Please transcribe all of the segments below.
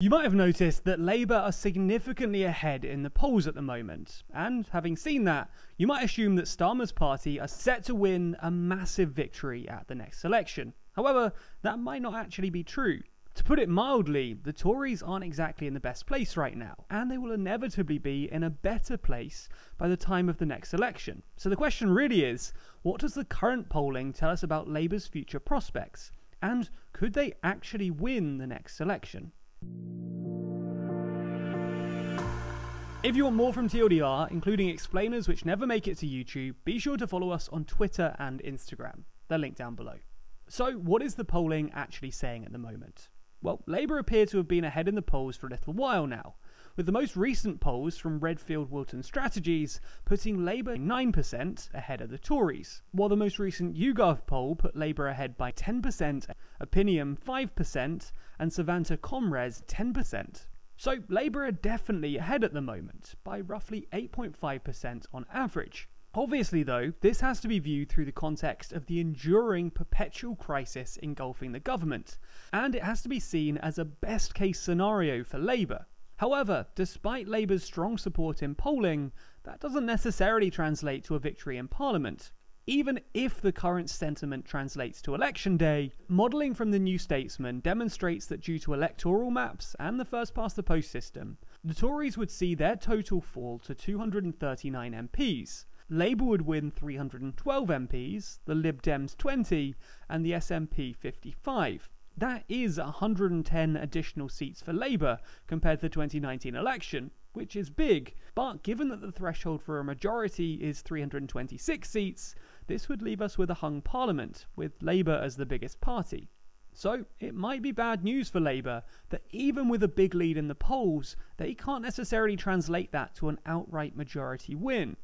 You might have noticed that Labour are significantly ahead in the polls at the moment, and having seen that, you might assume that Starmer's party are set to win a massive victory at the next election. However, that might not actually be true. To put it mildly, the Tories aren't exactly in the best place right now, and they will inevitably be in a better place by the time of the next election. So the question really is, what does the current polling tell us about Labour's future prospects? And could they actually win the next election? If you want more from TLDR, including explainers which never make it to YouTube, be sure to follow us on Twitter and Instagram. They're linked down below. So what is the polling actually saying at the moment? Well, Labour appear to have been ahead in the polls for a little while now, with the most recent polls from Redfield Wilton Strategies putting Labour 9% ahead of the Tories, while the most recent YouGov poll put Labour ahead by 10%, Opinion 5%, and Savanta Comres 10%. So Labour are definitely ahead at the moment, by roughly 8.5% on average. Obviously though, this has to be viewed through the context of the enduring perpetual crisis engulfing the government, and it has to be seen as a best case scenario for Labour. However, despite Labour's strong support in polling, that doesn't necessarily translate to a victory in Parliament. Even if the current sentiment translates to election day, modelling from the New Statesman demonstrates that due to electoral maps and the first-past-the-post system, the Tories would see their total fall to 239 MPs. Labour would win 312 MPs, the Lib Dems 20, and the SNP 55. That is 110 additional seats for Labour compared to the 2019 election, which is big, but given that the threshold for a majority is 326 seats, this would leave us with a hung parliament, with Labour as the biggest party. So it might be bad news for Labour that even with a big lead in the polls, they can't necessarily translate that to an outright majority win.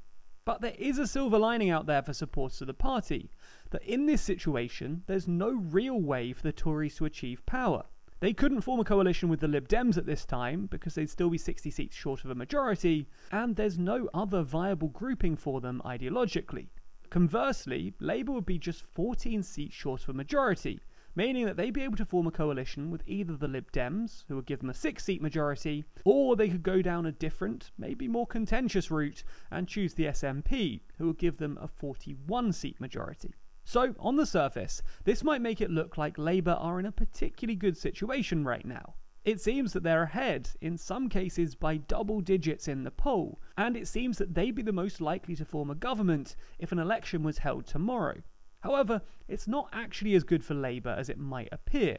But there is a silver lining out there for supporters of the party, that in this situation, there's no real way for the Tories to achieve power. They couldn't form a coalition with the Lib Dems at this time, because they'd still be 60 seats short of a majority, and there's no other viable grouping for them ideologically. Conversely, Labour would be just 14 seats short of a majority, meaning that they'd be able to form a coalition with either the Lib Dems, who would give them a 6-seat majority, or they could go down a different, maybe more contentious route and choose the SNP, who would give them a 41-seat majority. So, on the surface, this might make it look like Labour are in a particularly good situation right now. It seems that they're ahead, in some cases by double digits in the poll, and it seems that they'd be the most likely to form a government if an election was held tomorrow. However, it's not actually as good for Labour as it might appear.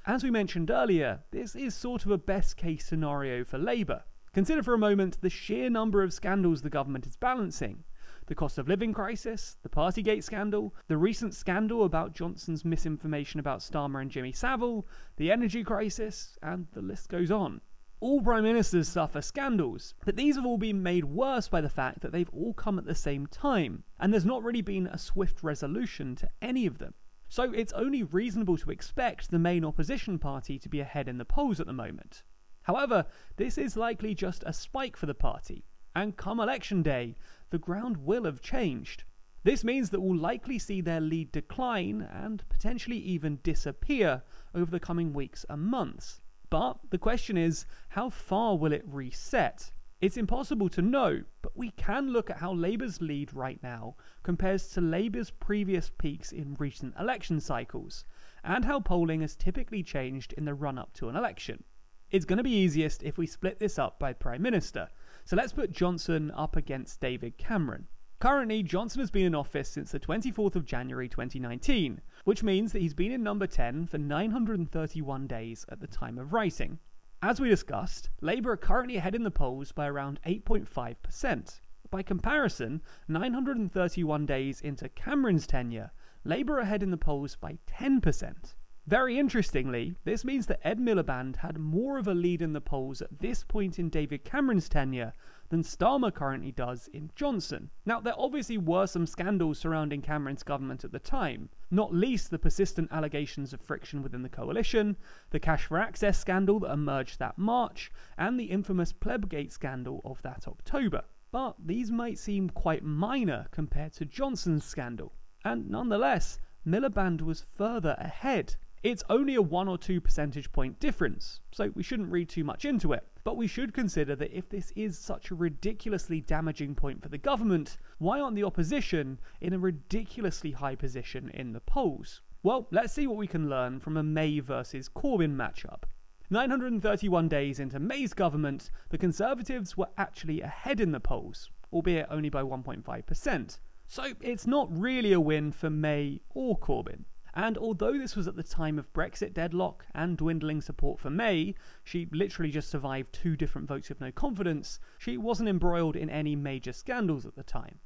As we mentioned earlier, this is sort of a best case scenario for Labour. Consider for a moment the sheer number of scandals the government is balancing. The cost of living crisis, the Partygate scandal, the recent scandal about Johnson's misinformation about Starmer and Jimmy Savile, the energy crisis, and the list goes on. All prime ministers suffer scandals, but these have all been made worse by the fact that they've all come at the same time, and there's not really been a swift resolution to any of them. So it's only reasonable to expect the main opposition party to be ahead in the polls at the moment. However, this is likely just a spike for the party, and come election day, the ground will have changed. This means that we'll likely see their lead decline and potentially even disappear over the coming weeks and months. But the question is, how far will it reset? It's impossible to know, but we can look at how Labour's lead right now compares to Labour's previous peaks in recent election cycles, and how polling has typically changed in the run-up to an election. It's going to be easiest if we split this up by Prime Minister, so let's put Johnson up against David Cameron. Currently, Johnson has been in office since the 24th of January 2019, which means that he's been in number 10 for 931 days at the time of writing. As we discussed, Labour are currently ahead in the polls by around 8.5%. By comparison, 931 days into Cameron's tenure, Labour are ahead in the polls by 10%. Very interestingly, this means that Ed Miliband had more of a lead in the polls at this point in David Cameron's tenure than Starmer currently does in Johnson. Now, there obviously were some scandals surrounding Cameron's government at the time, not least the persistent allegations of friction within the coalition, the Cash for Access scandal that emerged that March, and the infamous Plebgate scandal of that October. But these might seem quite minor compared to Johnson's scandal. And nonetheless, Miliband was further ahead. It's only a 1 or 2 percentage point difference, so we shouldn't read too much into it. But we should consider that if this is such a ridiculously damaging point for the government, why aren't the opposition in a ridiculously high position in the polls? Well, let's see what we can learn from a May versus Corbyn matchup. 931 days into May's government, the Conservatives were actually ahead in the polls, albeit only by 1.5%. So it's not really a win for May or Corbyn. And although this was at the time of Brexit deadlock and dwindling support for May, she literally just survived 2 different votes of no confidence, she wasn't embroiled in any major scandals at the time.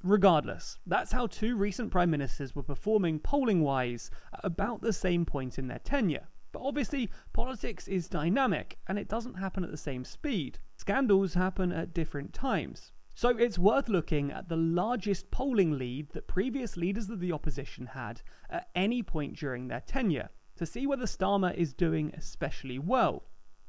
Regardless, that's how 2 recent prime ministers were performing polling-wise at about the same point in their tenure. But obviously, politics is dynamic, and it doesn't happen at the same speed. Scandals happen at different times. So it's worth looking at the largest polling lead that previous leaders of the opposition had at any point during their tenure, to see whether Starmer is doing especially well.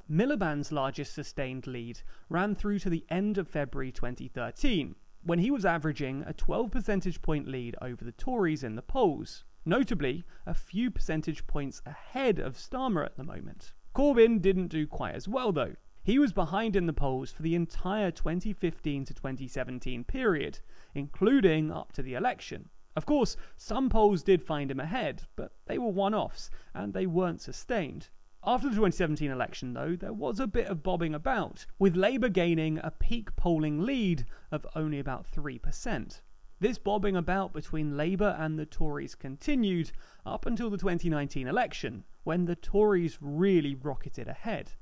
Miliband's largest sustained lead ran through to the end of February 2013, when he was averaging a 12 percentage point lead over the Tories in the polls, notably a few percentage points ahead of Starmer at the moment. Corbyn didn't do quite as well though. He was behind in the polls for the entire 2015 to 2017 period, including up to the election. Of course, some polls did find him ahead, but they were one-offs, and they weren't sustained. After the 2017 election, though, there was a bit of bobbing about, with Labour gaining a peak polling lead of only about 3%. This bobbing about between Labour and the Tories continued up until the 2019 election, when the Tories really rocketed ahead.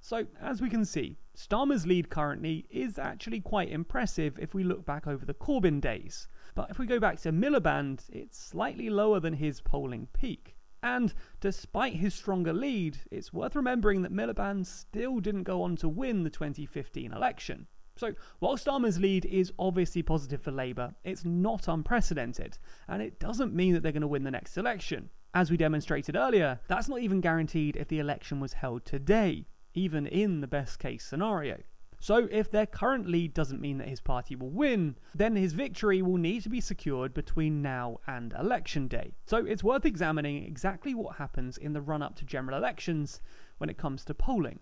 So, as we can see, Starmer's lead currently is actually quite impressive if we look back over the Corbyn days, but if we go back to Miliband, it's slightly lower than his polling peak. And despite his stronger lead, it's worth remembering that Miliband still didn't go on to win the 2015 election. So, while Starmer's lead is obviously positive for Labour, it's not unprecedented, and it doesn't mean that they're going to win the next election. As we demonstrated earlier, that's not even guaranteed if the election was held today, even in the best case scenario. So if their current lead doesn't mean that his party will win, then his victory will need to be secured between now and election day. So it's worth examining exactly what happens in the run-up to general elections when it comes to polling.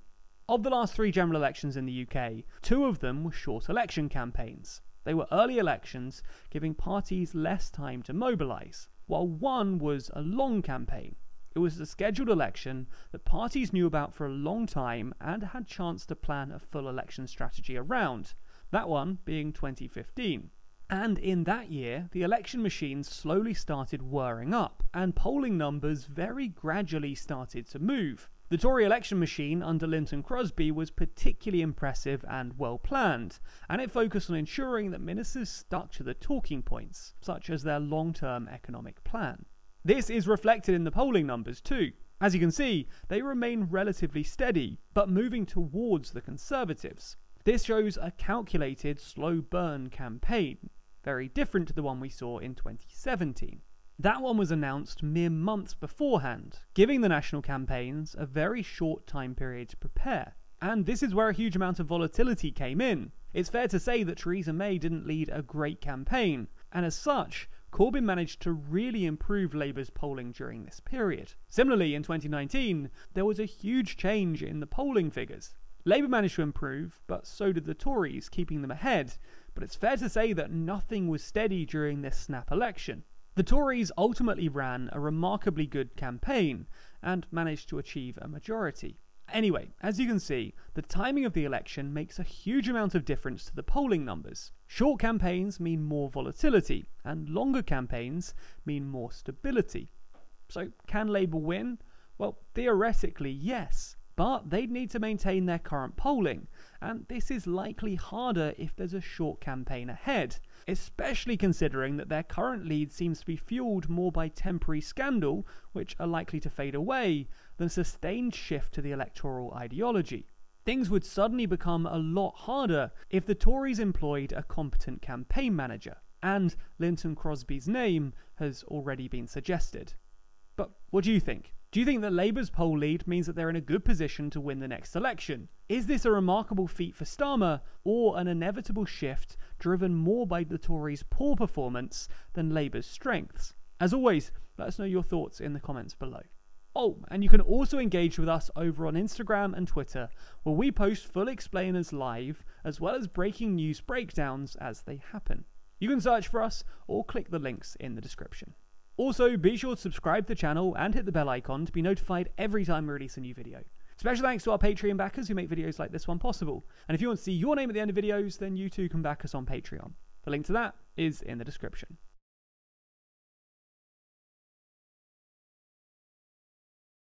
Of the last 3 general elections in the UK, 2 of them were short election campaigns. They were early elections, giving parties less time to mobilise, while one was a long campaign. It was a scheduled election that parties knew about for a long time and had chance to plan a full election strategy around, that one being 2015. And in that year, the election machine slowly started whirring up, and polling numbers very gradually started to move. The Tory election machine under Linton Crosby was particularly impressive and well planned, and it focused on ensuring that ministers stuck to the talking points, such as their long-term economic plan. This is reflected in the polling numbers too. As you can see, they remain relatively steady, but moving towards the Conservatives. This shows a calculated, slow burn campaign, very different to the one we saw in 2017. That one was announced mere months beforehand, giving the national campaigns a very short time period to prepare. And this is where a huge amount of volatility came in. It's fair to say that Theresa May didn't lead a great campaign, and as such, Corbyn managed to really improve Labour's polling during this period. Similarly, in 2019, there was a huge change in the polling figures. Labour managed to improve, but so did the Tories, keeping them ahead, but it's fair to say that nothing was steady during this snap election. The Tories ultimately ran a remarkably good campaign, and managed to achieve a majority. Anyway, as you can see, the timing of the election makes a huge amount of difference to the polling numbers. Short campaigns mean more volatility, and longer campaigns mean more stability. So, can Labour win? Well, theoretically, yes, but they'd need to maintain their current polling, and this is likely harder if there's a short campaign ahead, especially considering that their current lead seems to be fueled more by temporary scandal, which are likely to fade away, than sustained shift to the electoral ideology. Things would suddenly become a lot harder if the Tories employed a competent campaign manager, and Linton Crosby's name has already been suggested. But what do you think? Do you think that Labour's poll lead means that they're in a good position to win the next election? Is this a remarkable feat for Starmer, or an inevitable shift driven more by the Tories' poor performance than Labour's strengths? As always, let us know your thoughts in the comments below. Oh, and you can also engage with us over on Instagram and Twitter, where we post full explainers live, as well as breaking news breakdowns as they happen. You can search for us or click the links in the description. Also, be sure to subscribe to the channel and hit the bell icon to be notified every time we release a new video. Special thanks to our Patreon backers who make videos like this one possible. And if you want to see your name at the end of videos, then you too can back us on Patreon. The link to that is in the description.